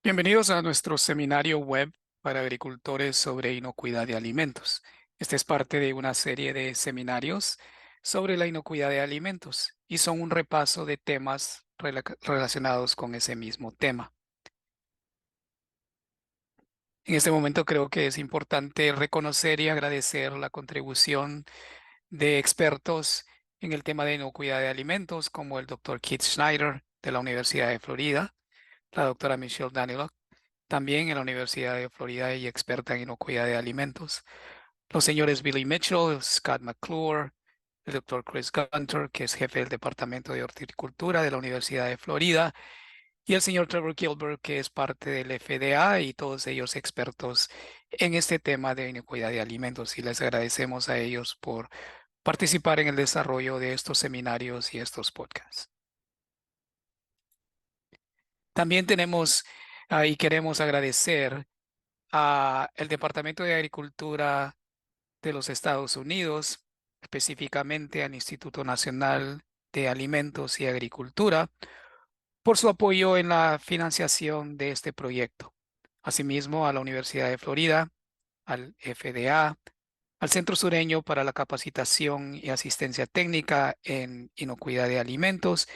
Bienvenidos a nuestro seminario web para agricultores sobre inocuidad de alimentos. Este es parte de una serie de seminarios sobre la inocuidad de alimentos y son un repaso de temas relacionados con ese mismo tema. En este momento creo que es importante reconocer y agradecer la contribución de expertos en el tema de inocuidad de alimentos, como el doctor Keith Schneider de la Universidad de Florida, la doctora Michelle Daniluk, también en la Universidad de Florida y experta en inocuidad de alimentos. Los señores Billy Mitchell, Scott McClure, el doctor Chris Gunter, que es jefe del Departamento de Horticultura de la Universidad de Florida, y el señor Trevor Gilbert, que es parte del FDA y todos ellos expertos en este tema de inocuidad de alimentos. Y les agradecemos a ellos por participar en el desarrollo de estos seminarios y estos podcasts. También tenemos y queremos agradecer a el Departamento de Agricultura de los Estados Unidos, específicamente al Instituto Nacional de Alimentos y Agricultura, por su apoyo en la financiación de este proyecto. Asimismo, a la Universidad de Florida, al FDA, al Centro Sureño para la Capacitación y Asistencia Técnica en Inocuidad de Alimentos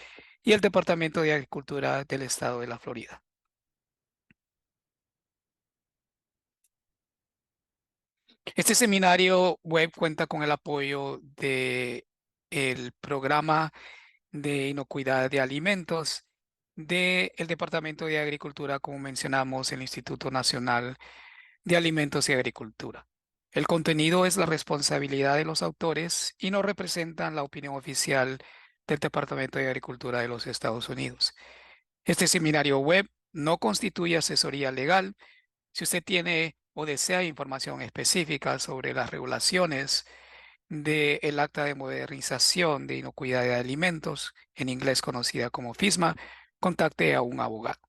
y el Departamento de Agricultura del Estado de la Florida. Este seminario web cuenta con el apoyo de el programa de inocuidad de alimentos del Departamento de Agricultura, como mencionamos, el Instituto Nacional de Alimentos y Agricultura. El contenido es la responsabilidad de los autores y no representan la opinión oficial del Departamento de Agricultura de los Estados Unidos. Este seminario web no constituye asesoría legal. Si usted tiene o desea información específica sobre las regulaciones del Acta de Modernización de Inocuidad de Alimentos, en inglés conocida como FISMA, contacte a un abogado.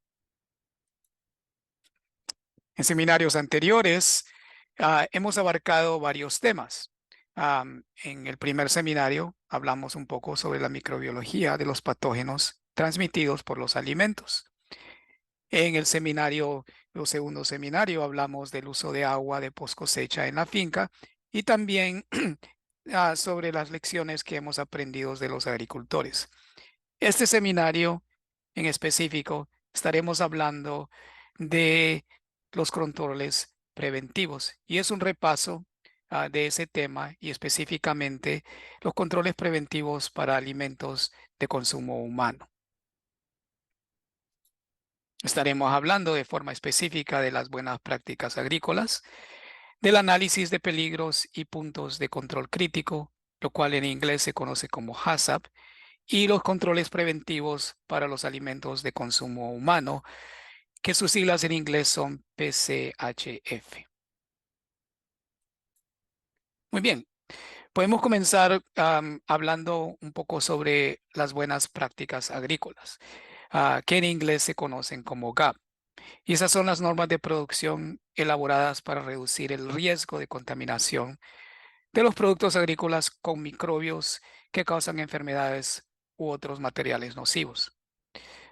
En seminarios anteriores hemos abarcado varios temas. En el primer seminario hablamos un poco sobre la microbiología de los patógenos transmitidos por los alimentos. En el seminario, el segundo seminario, hablamos del uso de agua de post cosecha en la finca y también sobre las lecciones que hemos aprendido de los agricultores. Este seminario en específico estaremos hablando de los controles preventivos y es un repaso de ese tema y específicamente los controles preventivos para alimentos de consumo humano. Estaremos hablando de forma específica de las buenas prácticas agrícolas, del análisis de peligros y puntos de control crítico, lo cual en inglés se conoce como HACCP, y los controles preventivos para los alimentos de consumo humano, que sus siglas en inglés son PCHF. Muy bien, podemos comenzar hablando un poco sobre las buenas prácticas agrícolas, que en inglés se conocen como GAP. Y esas son las normas de producción elaboradas para reducir el riesgo de contaminación de los productos agrícolas con microbios que causan enfermedades u otros materiales nocivos.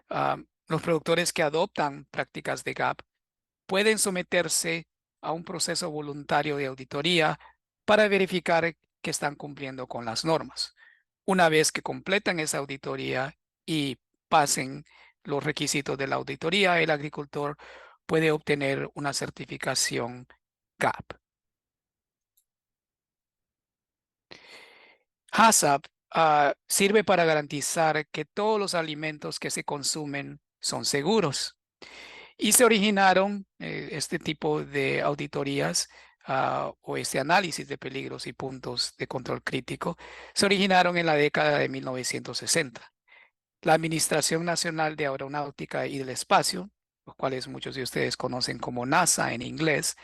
Los productores que adoptan prácticas de GAP pueden someterse a un proceso voluntario de auditoría para verificar que están cumpliendo con las normas. Una vez que completan esa auditoría y pasen los requisitos de la auditoría, el agricultor puede obtener una certificación GAP. HACCP sirve para garantizar que todos los alimentos que se consumen son seguros. Y se originaron este tipo de auditorías o este análisis de peligros y puntos de control crítico, se originaron en la década de 1960. La Administración Nacional de Aeronáutica y del Espacio, los cuales muchos de ustedes conocen como NASA en inglés,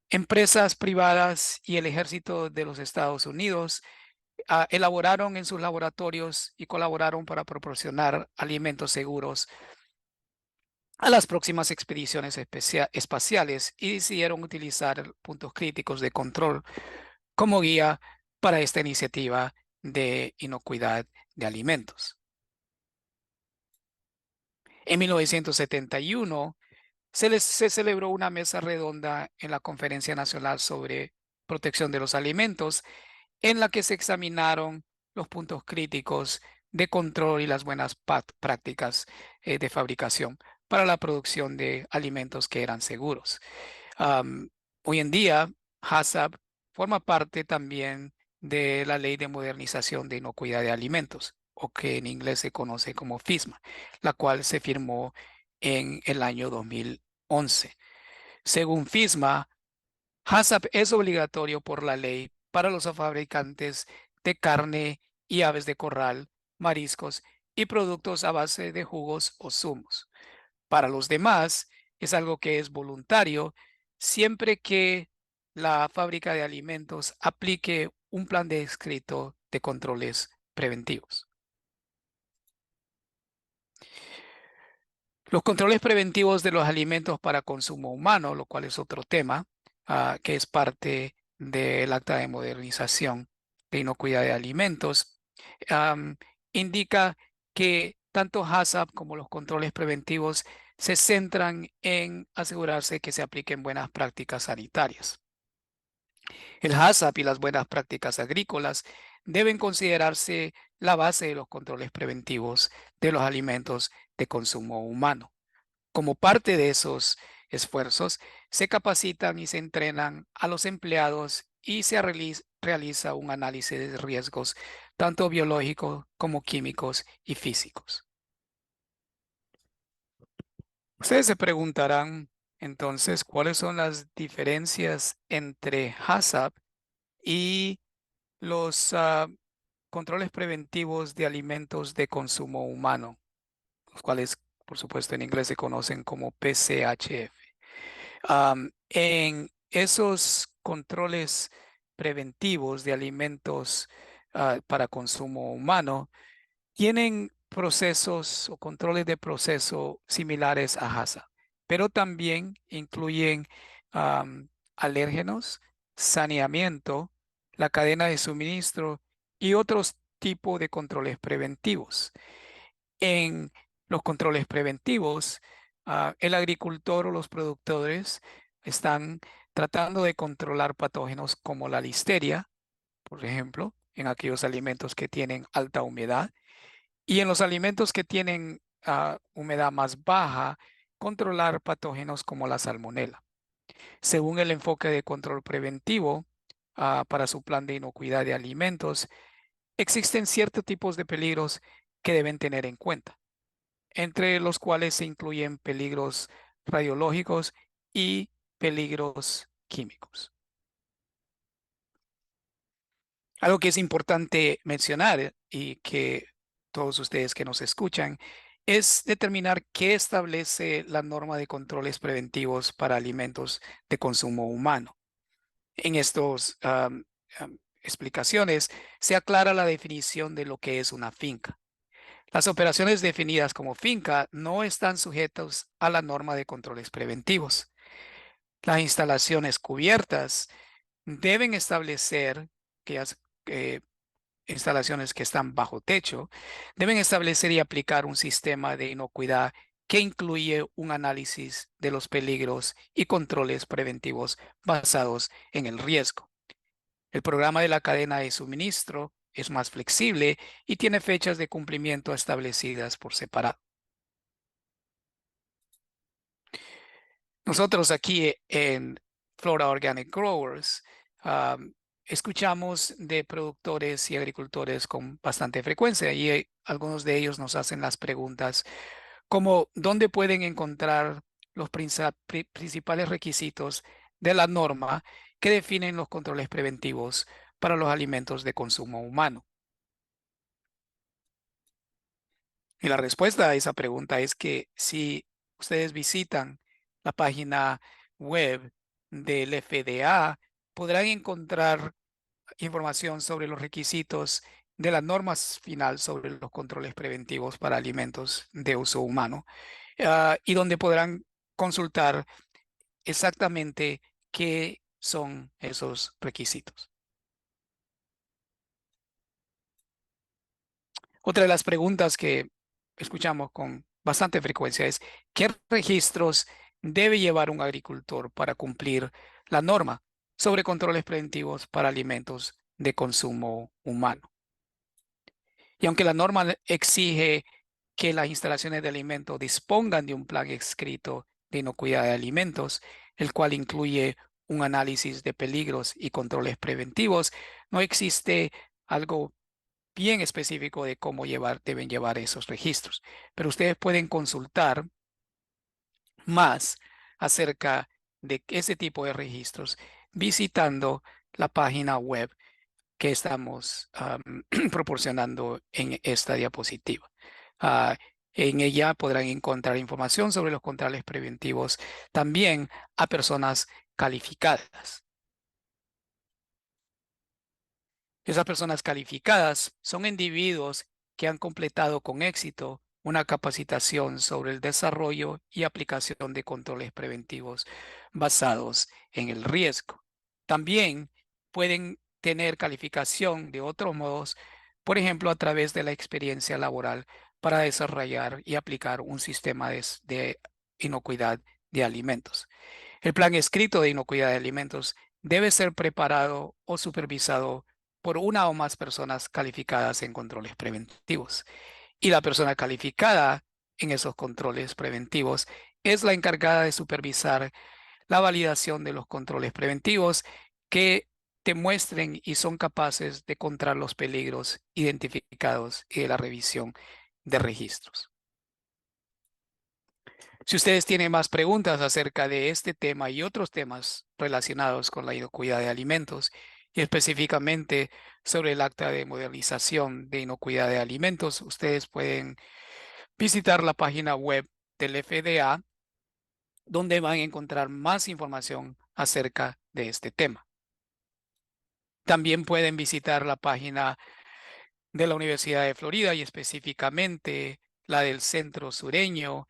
empresas privadas y el Ejército de los Estados Unidos elaboraron en sus laboratorios y colaboraron para proporcionar alimentos seguros a las próximas expediciones espaciales y decidieron utilizar puntos críticos de control como guía para esta iniciativa de inocuidad de alimentos. En 1971 se celebró una mesa redonda en la Conferencia Nacional sobre Protección de los Alimentos, en la que se examinaron los puntos críticos de control y las buenas prácticas de fabricación para la producción de alimentos que eran seguros. Am, Hoy en día, HACCP forma parte también de la Ley de Modernización de Inocuidad de Alimentos, o que en inglés se conoce como FISMA, la cual se firmó en el año 2011. Según FISMA, HACCP es obligatorio por la ley para los fabricantes de carne y aves de corral, mariscos y productos a base de jugos o zumos. Para los demás, es algo que es voluntario siempre que la fábrica de alimentos aplique un plan de escrito de controles preventivos. Los controles preventivos de los alimentos para consumo humano, lo cual es otro tema, que es parte del acta de modernización de inocuidad de alimentos, am, indica que tanto HACCP como los controles preventivos se centran en asegurarse que se apliquen buenas prácticas sanitarias. El HACCP y las buenas prácticas agrícolas deben considerarse la base de los controles preventivos de los alimentos de consumo humano. Como parte de esos esfuerzos, se capacitan y se entrenan a los empleados y se realiza un análisis de riesgos, tanto biológicos como químicos y físicos. Ustedes se preguntarán entonces cuáles son las diferencias entre HACCP y los controles preventivos de alimentos de consumo humano, los cuales, por supuesto, en inglés se conocen como PCHF. En esos controles preventivos de alimentos para consumo humano, tienen procesos o controles de proceso similares a HACCP, pero también incluyen alérgenos, saneamiento, la cadena de suministro y otros tipos de controles preventivos. En los controles preventivos, el agricultor o los productores están tratando de controlar patógenos como la listeria, por ejemplo, en aquellos alimentos que tienen alta humedad, y en los alimentos que tienen humedad más baja, controlar patógenos como la salmonela. Según el enfoque de control preventivo para su plan de inocuidad de alimentos, existen ciertos tipos de peligros que deben tener en cuenta, entre los cuales se incluyen peligros radiológicos y peligros químicos. Algo que es importante mencionar y que todos ustedes que nos escuchan es determinar qué establece la norma de controles preventivos para alimentos de consumo humano. En estas explicaciones se aclara la definición de lo que es una finca. Las operaciones definidas como finca no están sujetas a la norma de controles preventivos. Las instalaciones cubiertas deben establecer que las instalaciones que están bajo techo deben establecer y aplicar un sistema de inocuidad que incluye un análisis de los peligros y controles preventivos basados en el riesgo. El programa de la cadena de suministro es más flexible y tiene fechas de cumplimiento establecidas por separado. Nosotros aquí en Flora Organic Growers escuchamos de productores y agricultores con bastante frecuencia y algunos de ellos nos hacen las preguntas como ¿dónde pueden encontrar los principales requisitos de la norma que definen los controles preventivos para los alimentos de consumo humano? Y la respuesta a esa pregunta es que si ustedes visitan la página web del FDA, podrán encontrar información sobre los requisitos de las normas final sobre los controles preventivos para alimentos de uso humano, y donde podrán consultar exactamente qué son esos requisitos. Otra de las preguntas que escuchamos con bastante frecuencia es, ¿qué registros debe llevar un agricultor para cumplir la norma sobre controles preventivos para alimentos de consumo humano. Y aunque la norma exige que las instalaciones de alimentos dispongan de un plan escrito de inocuidad de alimentos, el cual incluye un análisis de peligros y controles preventivos, no existe algo bien específico de cómo deben llevar esos registros. Pero ustedes pueden consultar más acerca de ese tipo de registros visitando la página web que estamos proporcionando en esta diapositiva. Ah, en ella podrán encontrar información sobre los controles preventivos también a personas calificadas. Esas personas calificadas son individuos que han completado con éxito una capacitación sobre el desarrollo y aplicación de controles preventivos basados en el riesgo. También pueden tener calificación de otros modos, por ejemplo, a través de la experiencia laboral para desarrollar y aplicar un sistema de inocuidad de alimentos. El plan escrito de inocuidad de alimentos debe ser preparado o supervisado por una o más personas calificadas en controles preventivos. Y la persona calificada en esos controles preventivos es la encargada de supervisar la validación de los controles preventivos que demuestren y son capaces de controlar los peligros identificados y de la revisión de registros. Si ustedes tienen más preguntas acerca de este tema y otros temas relacionados con la inocuidad de alimentos, y específicamente sobre el acta de modernización de inocuidad de alimentos, ustedes pueden visitar la página web del FDA, donde van a encontrar más información acerca de este tema. También pueden visitar la página de la Universidad de Florida y específicamente la del Centro Sureño,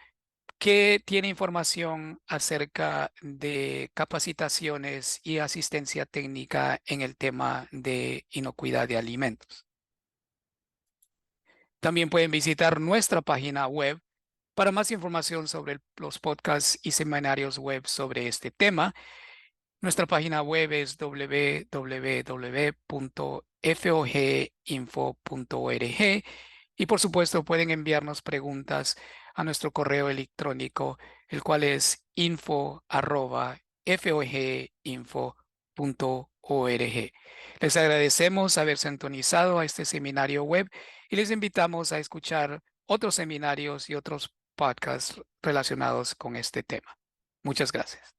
que tiene información acerca de capacitaciones y asistencia técnica en el tema de inocuidad de alimentos. También pueden visitar nuestra página web para más información sobre los podcasts y seminarios web sobre este tema. Nuestra página web es www.foginfo.org y por supuesto pueden enviarnos preguntas a nuestro correo electrónico, el cual es info@foginfo.org. Les agradecemos haber sintonizado a este seminario web y les invitamos a escuchar otros seminarios y otros podcasts relacionados con este tema. Muchas gracias.